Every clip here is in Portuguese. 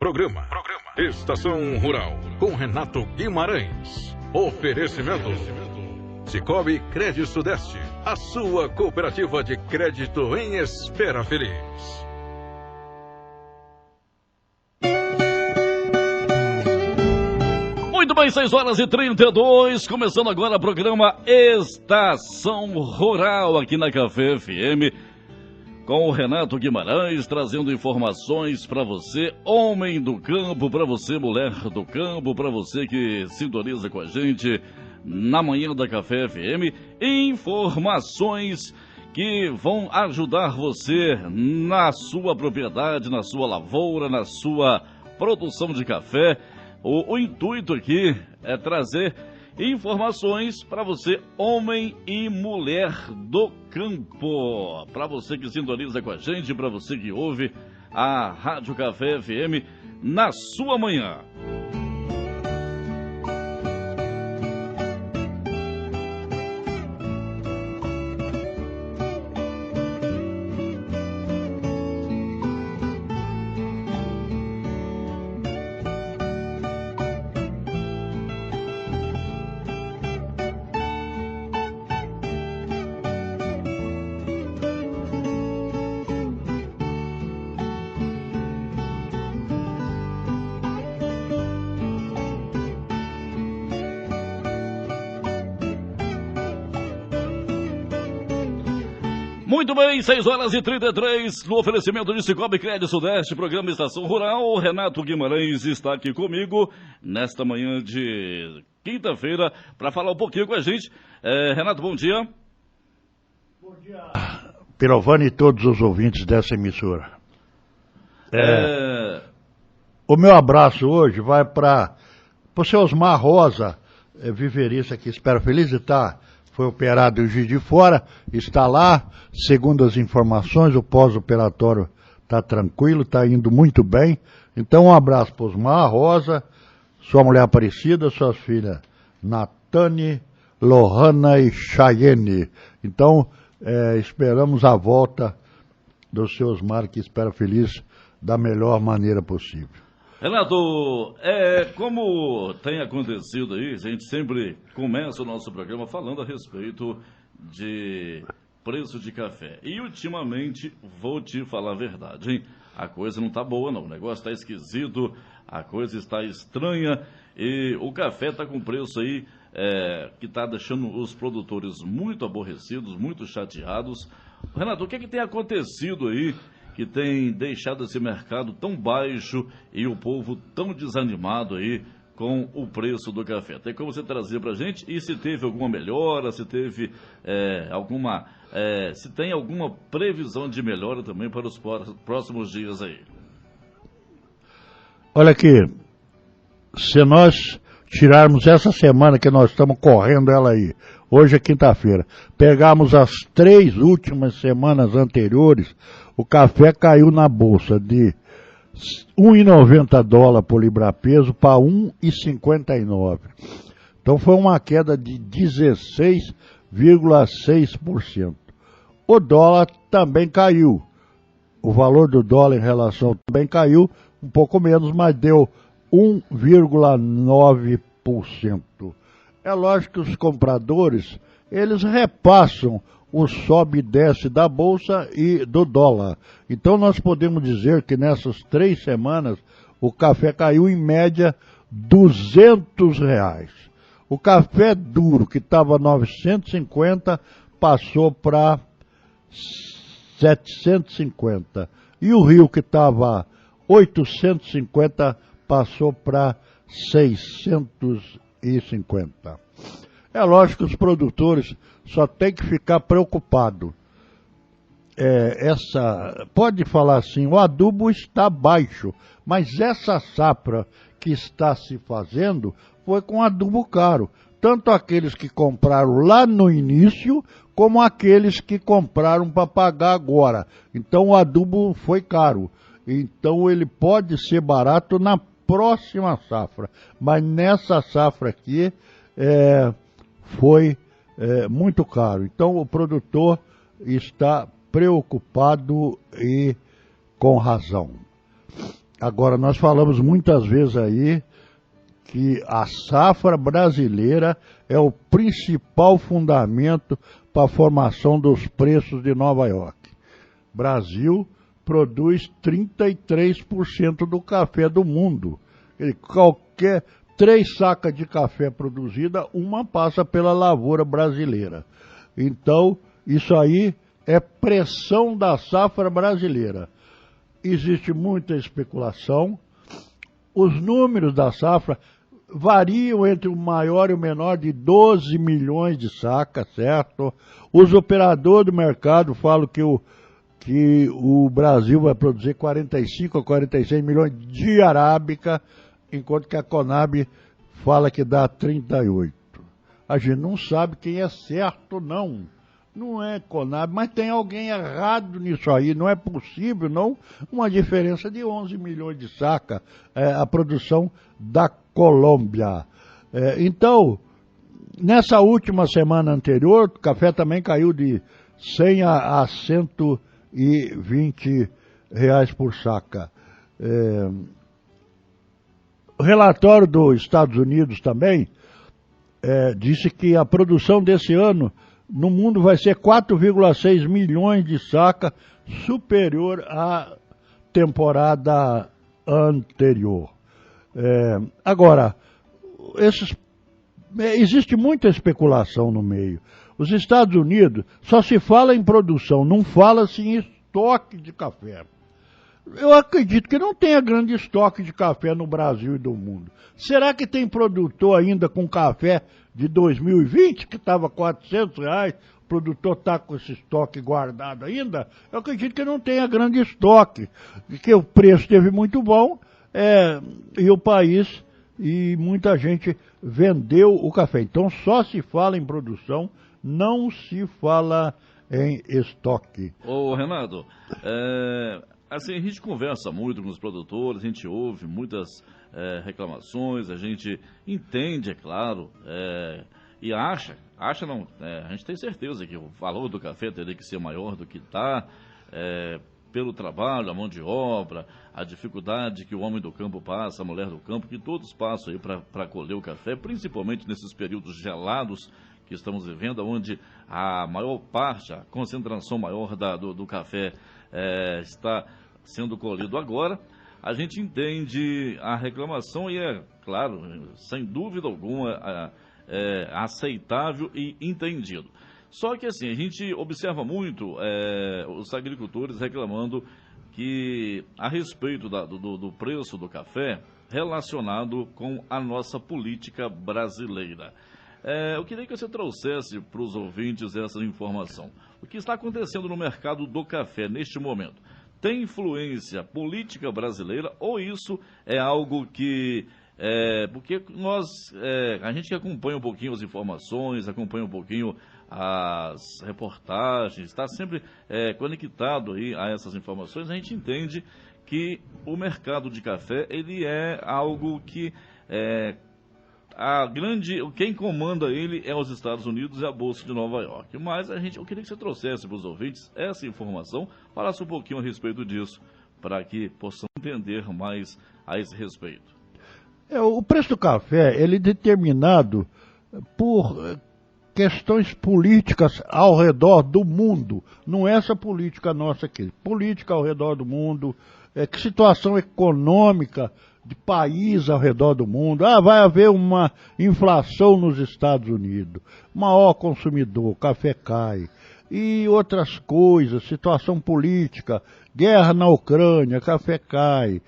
Programa Estação Rural com Renato Guimarães. Oferecimento Cicobi Crédito Sudeste, a sua cooperativa de crédito em Espera Feliz. Muito bem, 6h32, começando agora o programa Estação Rural aqui na Café FM, com o Renato Guimarães, trazendo informações para você, homem do campo, para você, mulher do campo, para você que sintoniza com a gente na manhã da Café FM, informações que vão ajudar você na sua propriedade, na sua lavoura, na sua produção de café. O intuito aqui é trazer informações para você, homem e mulher do campo. Para você que sintoniza com a gente, para você que ouve a Rádio Café FM na sua manhã. Muito bem, 6h33, no oferecimento de Cicobi Crédito Sudeste, programa Estação Rural. O Renato Guimarães está aqui comigo nesta manhã de quinta-feira para falar um pouquinho com a gente. Renato, bom dia. Bom dia, Pirovani e todos os ouvintes dessa emissora. O meu abraço hoje vai para o seu Osmar Rosa, viverista que espera feliz e foi operado em Juiz de Fora, está lá, segundo as informações, o pós-operatório está tranquilo, está indo muito bem. Então um abraço para Osmar Rosa, sua mulher Aparecida, suas filhas Natane, Lohana e Chayenne. Então esperamos a volta do seu Osmar, que espera feliz da melhor maneira possível. Renato, como tem acontecido aí, a gente sempre começa o nosso programa falando a respeito de preço de café. E ultimamente, vou te falar a verdade, hein? A coisa não tá boa não, o negócio tá esquisito, a coisa está estranha e o café tá com preço aí que tá deixando os produtores muito aborrecidos, muito chateados. Renato, o que tem acontecido aí que tem deixado esse mercado tão baixo e o povo tão desanimado aí com o preço do café? Tem como você trazer para a gente? E se teve alguma melhora, se teve se tem alguma previsão de melhora também para os próximos dias aí? Olha aqui, se nós tirarmos essa semana que nós estamos correndo ela aí, hoje é quinta-feira, pegarmos as 3 últimas semanas anteriores, o café caiu na bolsa de $1,90 por libra-peso para $1,59. Então foi uma queda de 16,6%. O dólar também caiu. O valor do dólar em relação também caiu, um pouco menos, mas deu 1,9%. É lógico que os compradores, eles repassam o sobe e desce da bolsa e do dólar. Então nós podemos dizer que nessas 3 semanas o café caiu em média R$200. O café duro, que estava 950, passou para 750. E o Rio, que estava 850, passou para 650. É lógico que os produtores só tem que ficar preocupado. Pode falar assim, o adubo está baixo, mas essa safra que está se fazendo foi com adubo caro. Tanto aqueles que compraram lá no início, como aqueles que compraram para pagar agora. Então o adubo foi caro. Então ele pode ser barato na próxima safra. Mas nessa safra aqui foi muito caro. Então o produtor está preocupado e com razão. Agora, nós falamos muitas vezes aí que a safra brasileira é o principal fundamento para a formação dos preços de Nova York. Brasil produz 33% do café do mundo. Qualquer 3 sacas de café produzida, uma passa pela lavoura brasileira. Então, isso aí é pressão da safra brasileira. Existe muita especulação. Os números da safra variam entre o maior e o menor de 12 milhões de sacas, certo? Os operadores do mercado falam que o Brasil vai produzir 45 a 46 milhões de arábica, enquanto que a Conab fala que dá 38. A gente não sabe quem é certo, não. Não é Conab, mas tem alguém errado nisso aí. Não é possível, não, uma diferença de 11 milhões de saca, a produção da Colômbia. Então, nessa última semana anterior, o café também caiu de 100 a 120 reais por saca. O relatório dos Estados Unidos também disse que a produção desse ano no mundo vai ser 4,6 milhões de saca, superior à temporada anterior. Agora, existe muita especulação no meio. Os Estados Unidos só se fala em produção, não fala-se em estoque de café. Eu acredito que não tenha grande estoque de café no Brasil e do mundo. Será que tem produtor ainda com café de 2020, que estava R$400, o produtor está com esse estoque guardado ainda? Eu acredito que não tenha grande estoque, que o preço esteve muito bom, e o país, e muita gente vendeu o café. Então só se fala em produção, não se fala em estoque. Ô Renato, assim, a gente conversa muito com os produtores, a gente ouve muitas reclamações, a gente entende, é claro, e acha não, a gente tem certeza que o valor do café teria que ser maior do que está, pelo trabalho, a mão de obra, a dificuldade que o homem do campo passa, a mulher do campo, que todos passam aí para colher o café, principalmente nesses períodos gelados que estamos vivendo, onde a maior parte, a concentração maior do café está sendo colhido agora. A gente entende a reclamação e claro, sem dúvida alguma, aceitável e entendido. Só que assim, a gente observa muito os agricultores reclamando que a respeito do preço do café relacionado com a nossa política brasileira. Eu queria que você trouxesse para os ouvintes essa informação. O que está acontecendo no mercado do café neste momento? Tem influência política brasileira ou isso é algo que... porque a gente que acompanha um pouquinho as informações, acompanha um pouquinho as reportagens, está sempre conectado aí a essas informações, a gente entende que o mercado de café ele é algo que quem comanda ele é os Estados Unidos e a Bolsa de Nova York. Mas eu queria que você trouxesse para os ouvintes essa informação, falasse um pouquinho a respeito disso, para que possam entender mais a esse respeito. O preço do café, ele é determinado por questões políticas ao redor do mundo. Não é essa política nossa aqui. Política ao redor do mundo, que situação econômica de país ao redor do mundo. Vai haver uma inflação nos Estados Unidos, maior consumidor, café cai, e outras coisas, situação política, guerra na Ucrânia, café cai,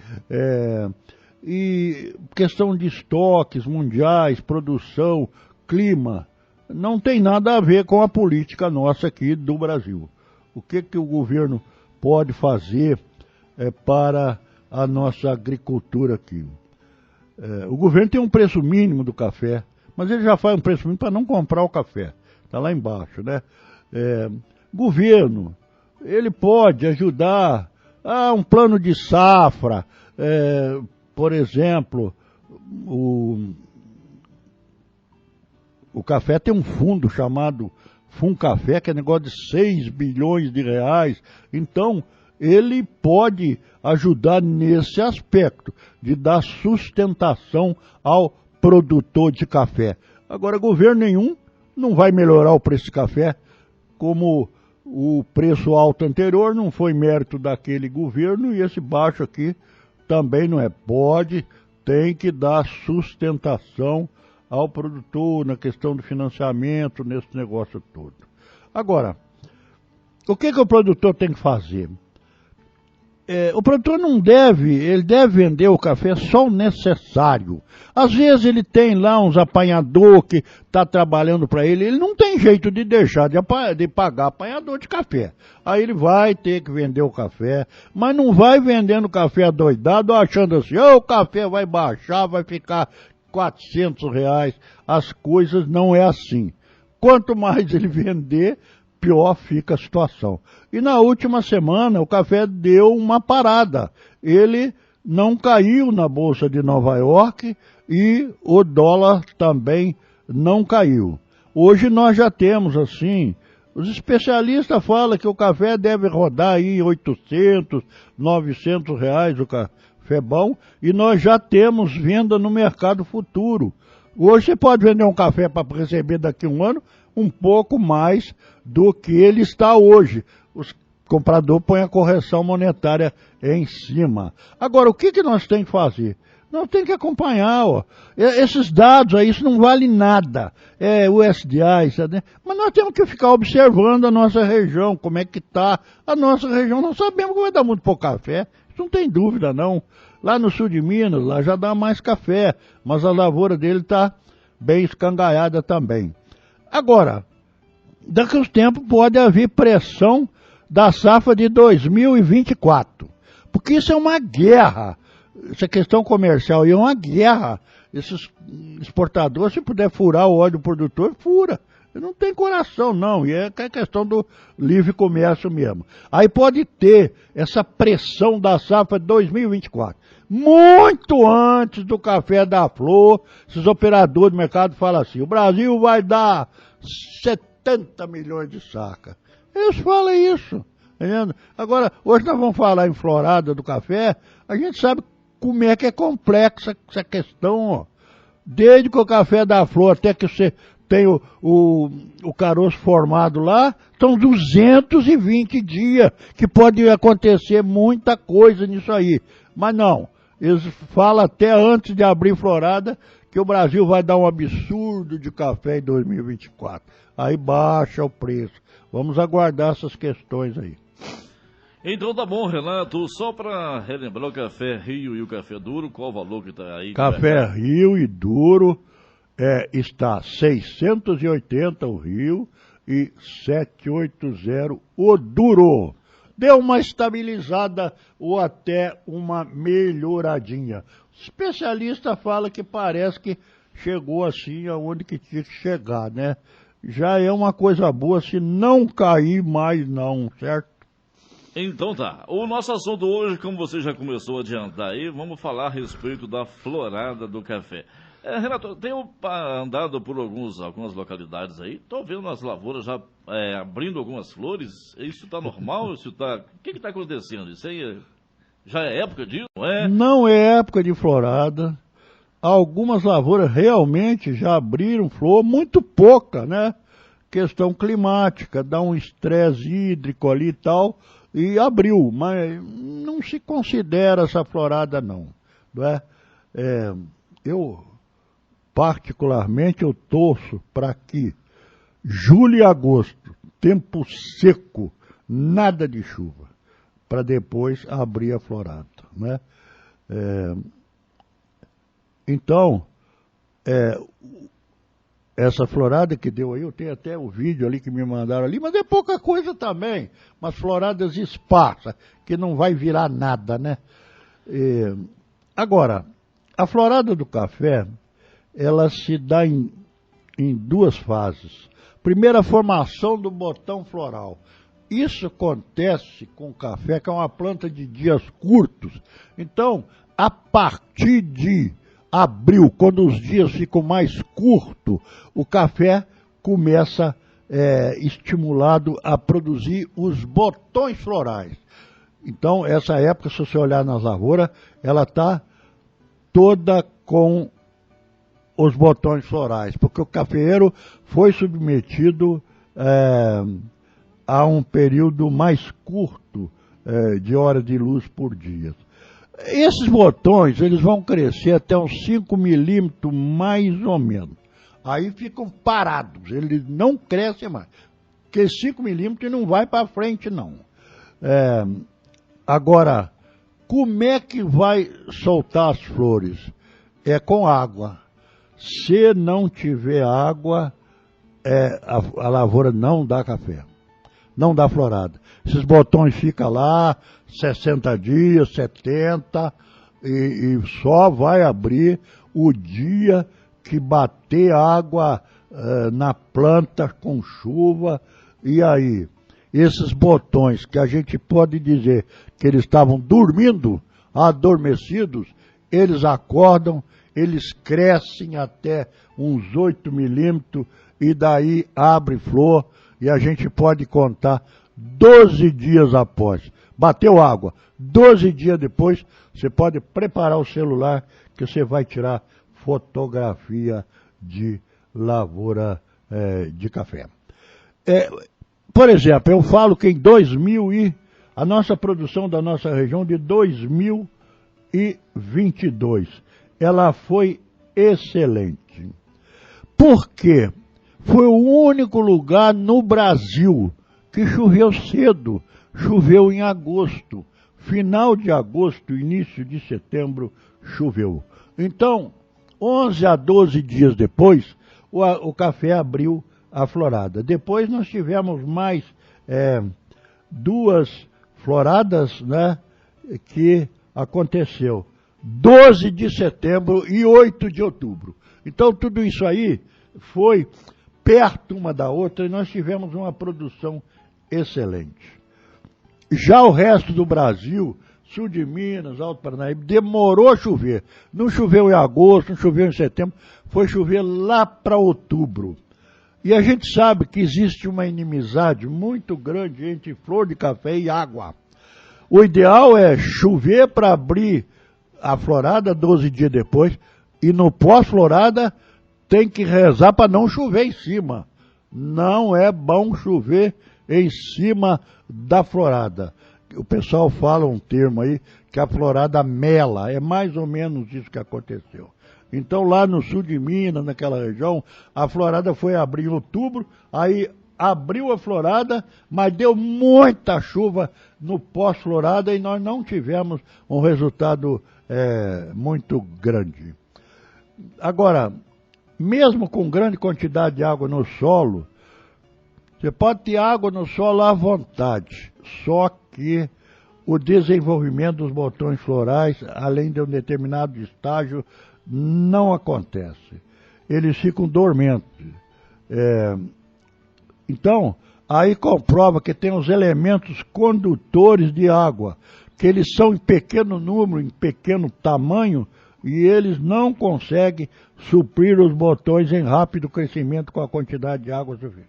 e questão de estoques mundiais, produção, clima, não tem nada a ver com a política nossa aqui do Brasil. O que o governo pode fazer para a nossa agricultura aqui? O governo tem um preço mínimo do café, mas ele já faz um preço mínimo para não comprar o café. Está lá embaixo, né? Governo, ele pode ajudar a um plano de safra, por exemplo, o café tem um fundo chamado Funcafé, que é negócio de 6 bilhões de reais. Então, ele pode ajudar nesse aspecto, de dar sustentação ao produtor de café. Agora, governo nenhum não vai melhorar o preço de café, como o preço alto anterior não foi mérito daquele governo, e esse baixo aqui também não é. Tem que dar sustentação ao produtor na questão do financiamento, nesse negócio todo. Agora, o que o produtor tem que fazer? O produtor ele deve vender o café só o necessário. Às vezes ele tem lá uns apanhador que está trabalhando para ele não tem jeito de deixar de pagar apanhador de café. Aí ele vai ter que vender o café, mas não vai vendendo café adoidado, achando assim, o café vai baixar, vai ficar R$ 400. As coisas não é assim. Quanto mais ele vender, pior fica a situação. E na última semana o café deu uma parada. Ele não caiu na Bolsa de Nova York e o dólar também não caiu. Hoje nós já temos assim, os especialistas falam que o café deve rodar aí R$ 800, R$ 900 o café bom, e nós já temos venda no mercado futuro. Hoje você pode vender um café para receber daqui a um ano um pouco mais do que ele está hoje. Os compradores põem a correção monetária em cima. Agora, o que nós temos que fazer? Nós temos que acompanhar, esses dados aí, isso não vale nada. O SDI, sabe? Mas nós temos que ficar observando a nossa região, como é que está a nossa região. Nós sabemos que vai dar muito pouco café, isso não tem dúvida não. Lá no sul de Minas, lá já dá mais café, mas a lavoura dele está bem escangaiada também. Agora, daqui a uns tempos pode haver pressão da safra de 2024, porque isso é uma guerra, essa questão comercial é uma guerra. Esses exportadores, se puder furar o óleo do produtor, fura. Não tem coração, não, e é questão do livre comércio mesmo. Aí pode ter essa pressão da safra de 2024. Muito antes do café da flor, esses operadores do mercado falam assim, o Brasil vai dar 70 milhões de sacas. Eles falam isso. Entendeu? Agora, hoje nós vamos falar em florada do café, a gente sabe como é que é complexa essa questão, Desde que o café da flor até que você tem o caroço formado lá, são 220 dias, que pode acontecer muita coisa nisso aí. Mas não, eles falam até antes de abrir florada que o Brasil vai dar um absurdo de café em 2024. Aí baixa o preço. Vamos aguardar essas questões aí. Então tá bom, Renato, só para relembrar o café Rio e o café duro, qual o valor que tá aí? Café Rio e duro está 680 o Rio e 780 o duro. Deu uma estabilizada ou até uma melhoradinha. O especialista fala que parece que chegou assim aonde que tinha que chegar, né? Já é uma coisa boa se não cair mais não, certo? Então tá, o nosso assunto hoje, como você já começou a adiantar aí, vamos falar a respeito da florada do café. Renato, tenho andado por algumas localidades aí, tô vendo as lavouras já abrindo algumas flores, isso tá normal? O que está acontecendo? Isso aí já é época disso, não é? Não é época de florada, algumas lavouras realmente já abriram flor, muito pouca, né? Questão climática, dá um estresse hídrico ali e tal, e abriu, mas não se considera essa florada não é? Eu particularmente eu torço para que julho e agosto, tempo seco, nada de chuva, para depois abrir a florada, né? Então, essa florada que deu aí, eu tenho até o vídeo ali que me mandaram ali, mas é pouca coisa também, umas floradas esparsas, que não vai virar nada, né? Agora, a florada do café, ela se dá em duas fases. Primeiro, a formação do botão floral. Isso acontece com o café, que é uma planta de dias curtos. Então, a partir de abril, quando os dias ficam mais curtos, o café começa estimulado a produzir os botões florais. Então, essa época, se você olhar nas lavouras, ela está toda com os botões florais, porque o cafeeiro foi submetido a um período mais curto de hora de luz por dia. Esses botões, eles vão crescer até uns 5 milímetros, mais ou menos. Aí ficam parados, eles não crescem mais. Porque 5 milímetros não vai para frente, não. Agora, como é que vai soltar as flores? É com água. Se não tiver água, a lavoura não dá café, não dá florada. Esses botões ficam lá 60 dias, 70, e só vai abrir o dia que bater água na planta com chuva. E aí, esses botões que a gente pode dizer que eles estavam dormindo, adormecidos, eles acordam, eles crescem até uns 8 milímetros e daí abre flor e a gente pode contar 12 dias após. Bateu água, 12 dias depois, você pode preparar o celular que você vai tirar fotografia de lavoura de café. Por exemplo, eu falo que em 2000 a nossa produção da nossa região de 2022, ela foi excelente. Por quê? Foi o único lugar no Brasil que choveu cedo, choveu em agosto. Final de agosto, início de setembro, choveu. Então, 11 a 12 dias depois, o café abriu a florada. Depois nós tivemos mais 2 floradas, né, que aconteceu. 12 de setembro e 8 de outubro. Então tudo isso aí foi perto uma da outra e nós tivemos uma produção excelente. Já o resto do Brasil, sul de Minas, Alto Paranaíba, demorou a chover. Não choveu em agosto, não choveu em setembro, foi chover lá para outubro. E a gente sabe que existe uma inimizade muito grande entre flor de café e água. O ideal é chover para abrir a florada 12 dias depois, e no pós-florada tem que rezar para não chover em cima. Não é bom chover em cima da florada. O pessoal fala um termo aí, que a florada mela, é mais ou menos isso que aconteceu. Então lá no sul de Minas, naquela região, a florada foi abrir em outubro, aí abriu a florada, mas deu muita chuva no pós-florada e nós não tivemos um resultado muito grande. Agora, mesmo com grande quantidade de água no solo, você pode ter água no solo à vontade, só que o desenvolvimento dos botões florais, além de um determinado estágio, não acontece. Eles ficam dormentes. Então, aí comprova que tem os elementos condutores de água, que eles são em pequeno número, em pequeno tamanho, e eles não conseguem suprir os botões em rápido crescimento com a quantidade de água suficiente.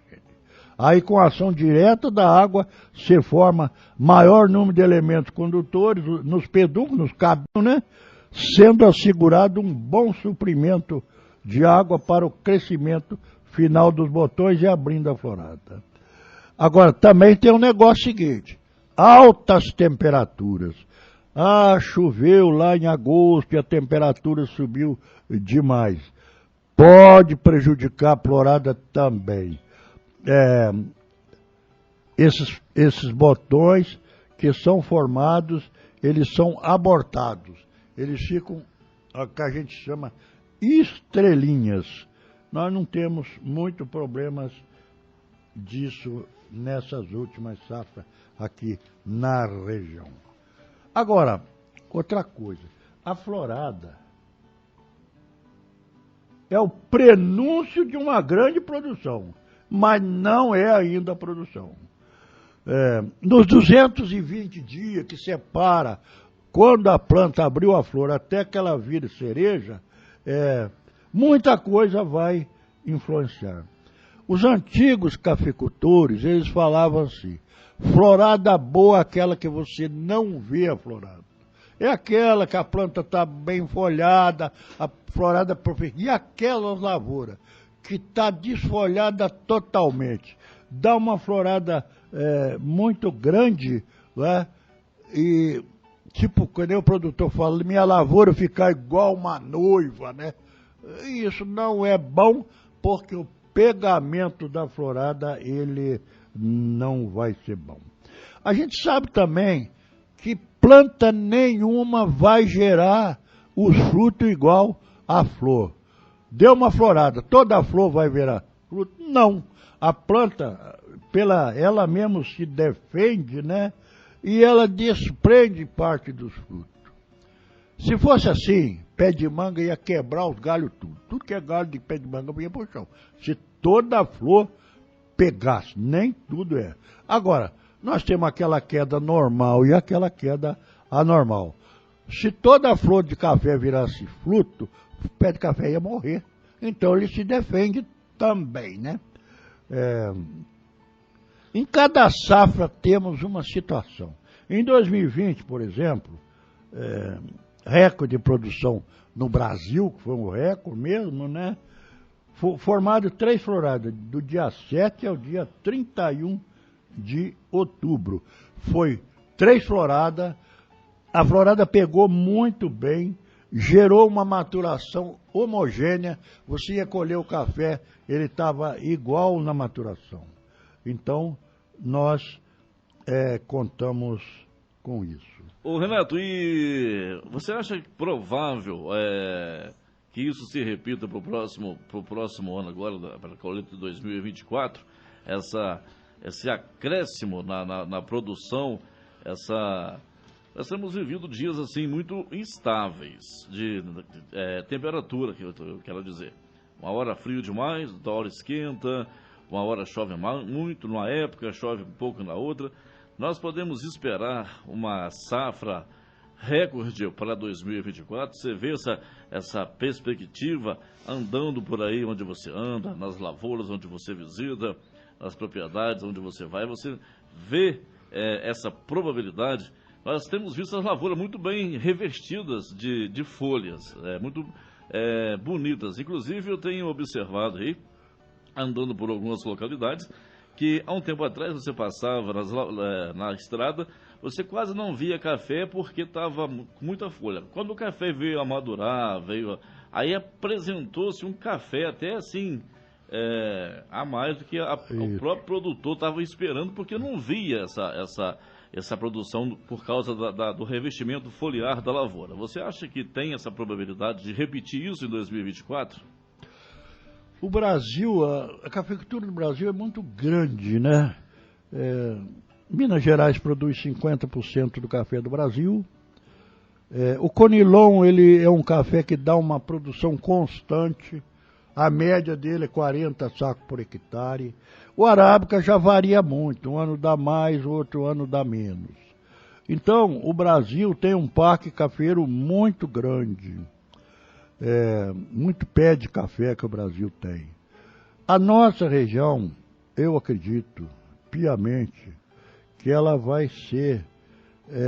Aí, com a ação direta da água, se forma maior número de elementos condutores nos pedúnculos, nos cabelos, né? Sendo assegurado um bom suprimento de água para o crescimento final dos botões e abrindo a florada. Agora, também tem um negócio seguinte, altas temperaturas. Choveu lá em agosto e a temperatura subiu demais. Pode prejudicar a florada também. Esses botões que são formados, eles são abortados. Eles ficam, o que a gente chama, estrelinhas. Nós não temos muito problemas disso nessas últimas safras aqui na região. Agora, outra coisa, a florada é o prenúncio de uma grande produção, mas não é ainda a produção. Nos 220 dias que separa quando a planta abriu a flor até que ela vire cereja, muita coisa vai influenciar. Os antigos cafeicultores, eles falavam assim, florada boa é aquela que você não vê a florada. É aquela que a planta está bem folhada, a florada perfeita. E aquela lavoura que está desfolhada totalmente, dá uma florada muito grande, né? E tipo, quando o produtor fala, minha lavoura ficar igual uma noiva, né? Isso não é bom, porque o pegamento da florada, ele não vai ser bom. A gente sabe também que planta nenhuma vai gerar os frutos igual a flor. Deu uma florada, toda a flor vai virar fruto? Não. A planta, ela mesmo se defende, né? E ela desprende parte dos frutos. Se fosse assim, pé de manga ia quebrar os galhos tudo. Tudo que é galho de pé de manga ia pro chão. Se toda a flor pegasse, nem tudo é. Agora, nós temos aquela queda normal e aquela queda anormal. Se toda a flor de café virasse fruto, o pé de café ia morrer. Então ele se defende também, né? Em cada safra temos uma situação. Em 2020, por exemplo, recorde de produção no Brasil, que foi um recorde mesmo, né? Formado 3 floradas, do dia 7 ao dia 31 de outubro. Foi 3 floradas, a florada pegou muito bem, gerou uma maturação homogênea, você ia colher o café, ele estava igual na maturação. Então, nós contamos com isso. Ô Renato, e você acha provável que isso se repita para o próximo ano agora, para a colheita de 2024? Esse acréscimo na produção, nós temos vivido dias assim muito instáveis de temperatura, que eu quero dizer. Uma hora frio demais, outra hora esquenta, uma hora chove muito numa época, chove um pouco na outra. Nós podemos esperar uma safra recorde para 2024? Você vê essa perspectiva andando por aí onde você anda, nas lavouras onde você visita, nas propriedades onde você vai, você vê essa probabilidade? Nós temos visto as lavouras muito bem revestidas de folhas, muito bonitas. Inclusive, eu tenho observado aí, andando por algumas localidades, que há um tempo atrás você passava na estrada, você quase não via café porque estava com muita folha. Quando o café veio a madurar, aí apresentou-se um café até assim, a mais do que o próprio produtor estava esperando, porque não via essa produção por causa do revestimento foliar da lavoura. Você acha que tem essa probabilidade de repetir isso em 2024? O Brasil, a cafeicultura do Brasil é muito grande, né? Minas Gerais produz 50% do café do Brasil. O Conilon, ele é um café que dá uma produção constante. A média dele é 40 sacos por hectare. O Arábica já varia muito. Um ano dá mais, outro ano dá menos. Então, o Brasil tem um parque cafeiro muito grande. Muito pé de café que o Brasil tem. A nossa região, eu acredito piamente que ela vai ser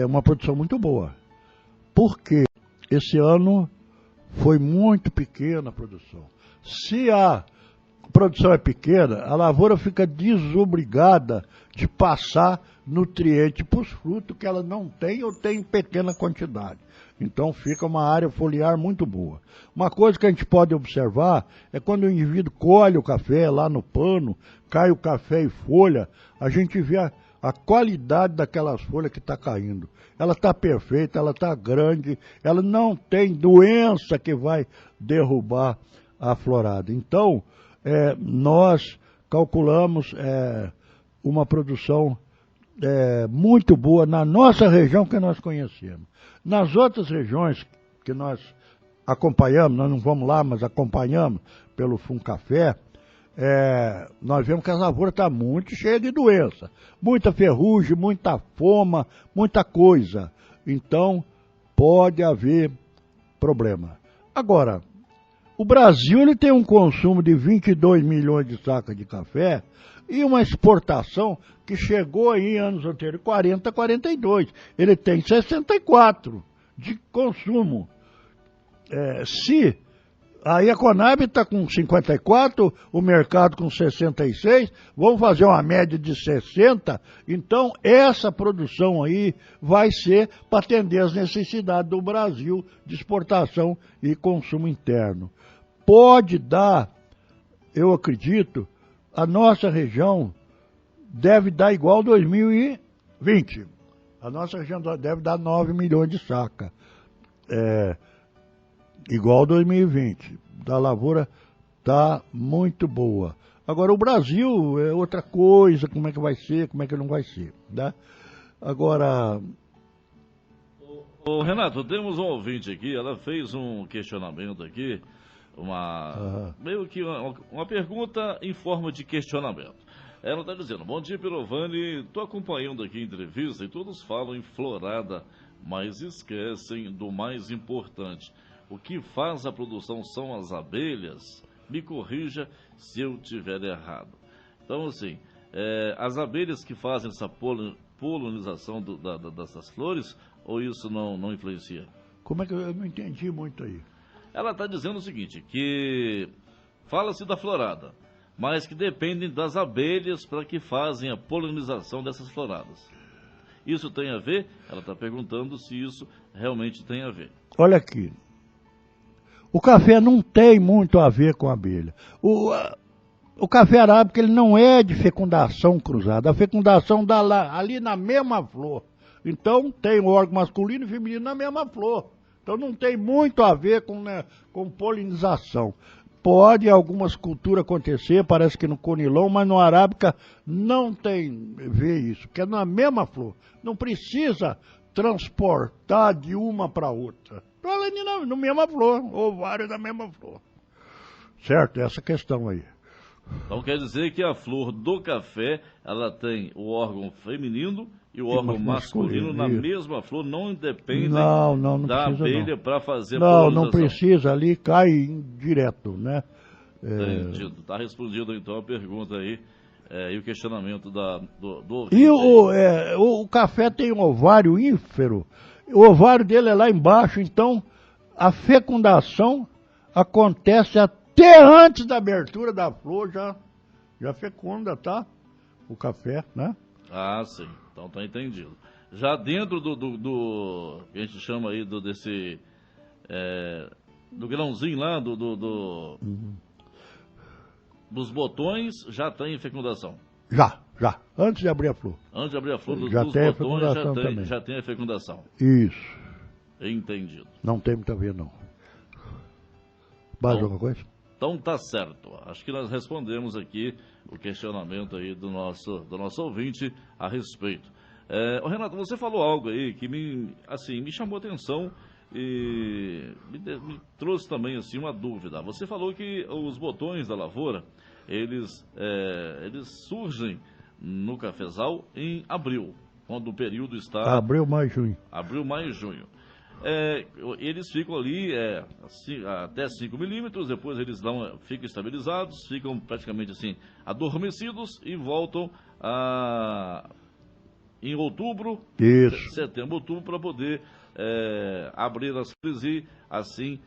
uma produção muito boa. Porque esse ano foi muito pequena a produção. Se a produção é pequena, a lavoura fica desobrigada de passar nutriente para os frutos que ela não tem ou tem em pequena quantidade. Então fica uma área foliar muito boa. Uma coisa que a gente pode observar é quando o indivíduo colhe o café lá no pano, cai o café e folha, a gente vê a qualidade daquelas folhas que está caindo. Ela está perfeita, ela está grande, ela não tem doença que vai derrubar a florada. Então, nós calculamos uma produção muito boa na nossa região que nós conhecemos. Nas outras regiões que nós acompanhamos, nós não vamos lá, mas acompanhamos pelo Funcafé, nós vemos que a lavoura está muito cheia de doença. Muita ferrugem, muita foma, muita coisa. Então, pode haver problema. Agora, O Brasil ele tem um consumo de 22 milhões de sacas de café e uma exportação que chegou aí em anos anteriores, 40, 42. Ele tem 64 de consumo. Se aí a Conab está com 54, o mercado com 66, vamos fazer uma média de 60, então essa produção aí vai ser para atender as necessidades do Brasil de exportação e consumo interno. Pode dar, eu acredito, a nossa região deve dar igual 2020. A nossa região deve dar 9 milhões de saca. Igual 2020. Da lavoura está muito boa. Agora, o Brasil é outra coisa, como é que vai ser, como é que não vai ser. Né? Agora... Ô, Renato, temos um ouvinte aqui, ela fez um questionamento aqui, meio que uma pergunta em forma de questionamento. Ela está dizendo: bom dia, Pirovani, estou acompanhando aqui a entrevista e todos falam em florada, mas esquecem do mais importante. O que faz a produção são as abelhas? Me corrija se eu estiver errado. Então, assim, as abelhas que fazem essa polinização dessas flores, ou isso não influencia? Como é que eu não entendi muito aí? Ela está dizendo o seguinte, que fala-se da florada, mas que dependem das abelhas para que fazem a polinização dessas floradas. Isso tem a ver? Ela está perguntando se isso realmente tem a ver. Olha aqui, o café não tem muito a ver com a abelha. O café arábica ele não é de fecundação cruzada, a fecundação dá lá, ali na mesma flor. Então tem o órgão masculino e feminino na mesma flor. Então não tem muito a ver com polinização. Pode em algumas culturas acontecer, parece que no conilon, mas no arábica não tem a ver isso, porque é na mesma flor. Não precisa transportar de uma para outra. Está na mesma flor, ovário da mesma flor. Certo? Essa questão aí. Então quer dizer que a flor do café, ela tem o órgão feminino e o órgão masculino na mesma flor, não dependem da abelha para fazer a polinização. Não precisa, ali cai direto, né? Entendido. Está respondido então a pergunta aí e o questionamento do ouvinte. E o café tem um ovário ínfero, o ovário dele é lá embaixo, então a fecundação acontece até antes da abertura da flor, já fecunda, tá? O café, né? Ah, sim. Então tá entendido. Já dentro do que a gente chama aí do grãozinho lá, dos botões, já tem fecundação? Já. Antes de abrir a flor. Antes de abrir a flor dos botões, já tem a fecundação. Isso. Entendido. Não tem muito a ver, não. Mais alguma coisa? Então tá certo. Acho que nós respondemos aqui o questionamento aí do nosso ouvinte a respeito. Renato, você falou algo aí que me chamou a atenção e me trouxe também assim uma dúvida. Você falou que os botões da lavoura, eles surgem no cafezal em abril, quando o período está... Abril, maio, junho. Abril, maio e junho. Eles ficam ali até 5 milímetros, depois eles ficam estabilizados, ficam praticamente assim adormecidos e voltam em outubro, setembro, outubro, para poder abrir as flores e assim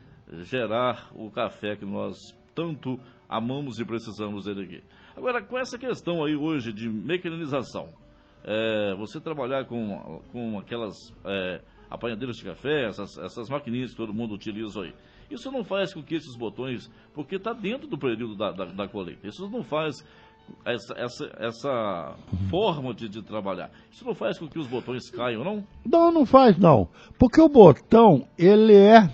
gerar o café que nós tanto amamos e precisamos dele aqui. Agora, com essa questão aí hoje de mecanização, você trabalhar com aquelas... apanhadeiras de café, essas maquininhas que todo mundo utiliza aí. Isso não faz com que esses botões, porque está dentro do período da colheita, isso não faz essa forma de trabalhar. Isso não faz com que os botões caiam, não? Não faz não, porque o botão, ele é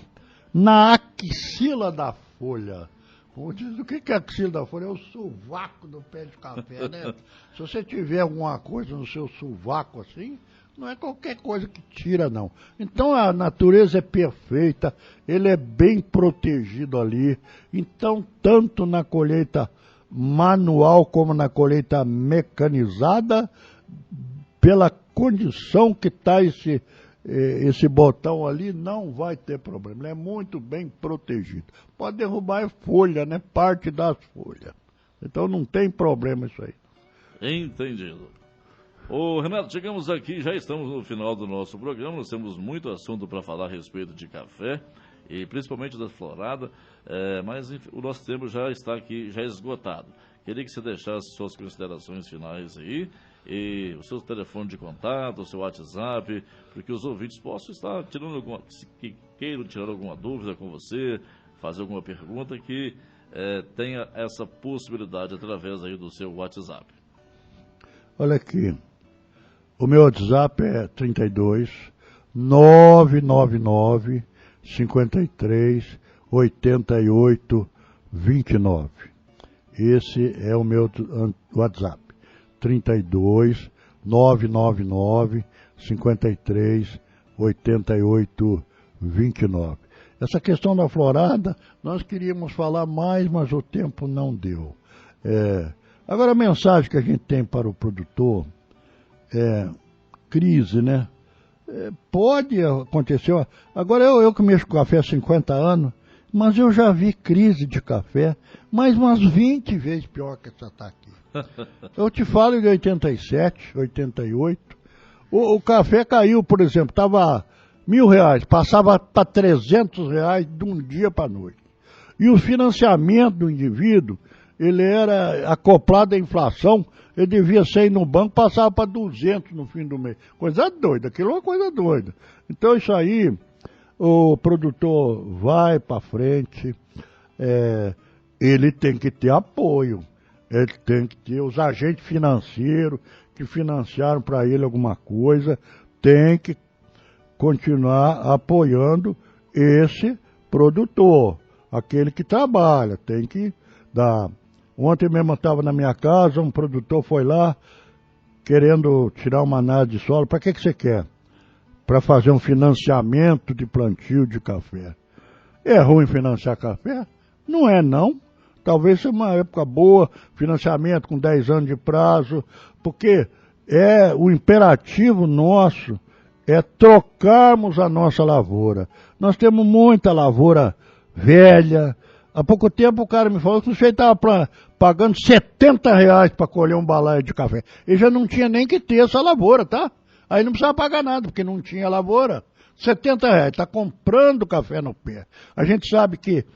na axila da folha. O que é a axila da folha? É o sovaco do pé de café, né? Se você tiver alguma coisa no seu sovaco assim, não é qualquer coisa que tira, não. Então a natureza é perfeita, ele é bem protegido ali. Então, tanto na colheita manual como na colheita mecanizada, pela condição que está esse botão ali não vai ter problema, ele é muito bem protegido. Pode derrubar a folha, né? Parte das folhas. Então não tem problema isso aí. Entendido. Ô Renato, chegamos aqui, já estamos no final do nosso programa, nós temos muito assunto para falar a respeito de café, e principalmente da florada, mas o nosso tempo já está aqui, já esgotado. Queria que você deixasse suas considerações finais aí, e o seu telefone de contato, o seu WhatsApp, porque os ouvintes possam estar tirando que queiram tirar alguma dúvida com você, fazer alguma pergunta, que tenha essa possibilidade através aí do seu WhatsApp. Olha aqui, o meu WhatsApp é 32 999 53 88 29. Esse é o meu WhatsApp. 32 999 53 88 29. Essa questão da florada, nós queríamos falar mais, mas o tempo não deu. Agora, a mensagem que a gente tem para o produtor é crise, né? Pode acontecer. Agora, eu que mexo com café há 50 anos, mas eu já vi crise de café, mais umas 20 vezes pior que essa está aqui. Eu te falo de 87, 88. O café caiu, por exemplo, estava R$1.000, passava para R$300 de um dia para a noite. E o financiamento do indivíduo, ele era acoplado à inflação, ele devia sair no banco, passava para 200 no fim do mês. Coisa doida, aquilo é uma coisa doida. Então isso aí, o produtor vai para frente, ele tem que ter apoio, ele tem que ter os agentes financeiros que financiaram para ele alguma coisa, tem que continuar apoiando esse produtor, aquele que trabalha, tem que dar. Ontem mesmo eu estava na minha casa, um produtor foi lá querendo tirar uma análise de solo. Para que você quer? Para fazer um financiamento de plantio de café. É ruim financiar café? Não é não. Talvez seja uma época boa, financiamento com 10 anos de prazo, porque o imperativo nosso é trocarmos a nossa lavoura. Nós temos muita lavoura velha. Há pouco tempo o cara me falou que o sujeito estava pagando R$70 para colher um balaio de café. Ele já não tinha nem que ter essa lavoura, tá? Aí não precisava pagar nada, porque não tinha lavoura. R$70, está comprando café no pé. A gente sabe que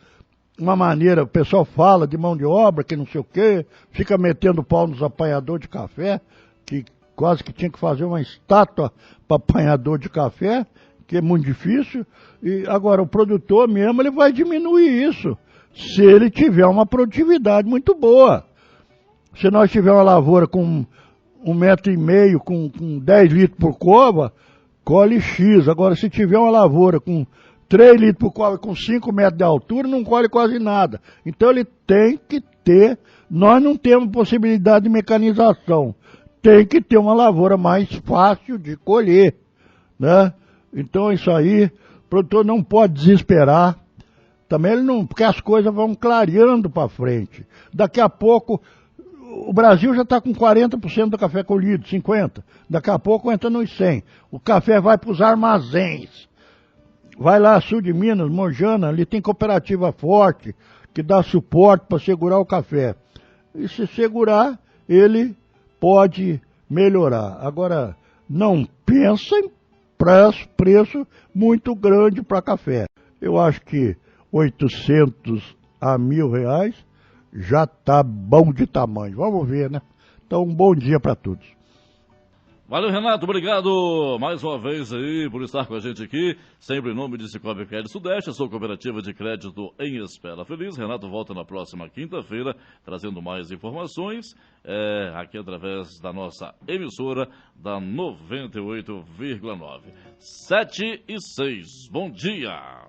uma maneira, o pessoal fala de mão de obra, que não sei o quê, fica metendo pau nos apanhadores de café, que quase que tinha que fazer uma estátua para apanhador de café, que é muito difícil. E agora o produtor mesmo, ele vai diminuir isso, se ele tiver uma produtividade muito boa. Se nós tivermos uma lavoura com 1,5 metro, com 10 litros por cova, colhe X. Agora, se tiver uma lavoura com 3 litros por cova, com 5 metros de altura, não colhe quase nada. Então ele tem que ter, nós não temos possibilidade de mecanização, tem que ter uma lavoura mais fácil de colher, né? Então isso aí, o produtor não pode desesperar. Também ele não, porque as coisas vão clareando para frente. Daqui a pouco, o Brasil já está com 40% do café colhido, 50%. Daqui a pouco entra nos 100%. O café vai para os armazéns. Vai lá, sul de Minas, Mojana, ali tem cooperativa forte, que dá suporte para segurar o café. E se segurar, ele pode melhorar. Agora, não pensem preço muito grande para café. Eu acho que 800 a R$1.000 já está bom de tamanho. Vamos ver, né? Então, um bom dia para todos. Valeu, Renato, obrigado mais uma vez aí por estar com a gente aqui, sempre em nome de Cicobi Crédito Sudeste, a sua cooperativa de crédito em Espera Feliz. Renato volta na próxima quinta-feira, trazendo mais informações, aqui através da nossa emissora da 98,9. 7 e 6, bom dia!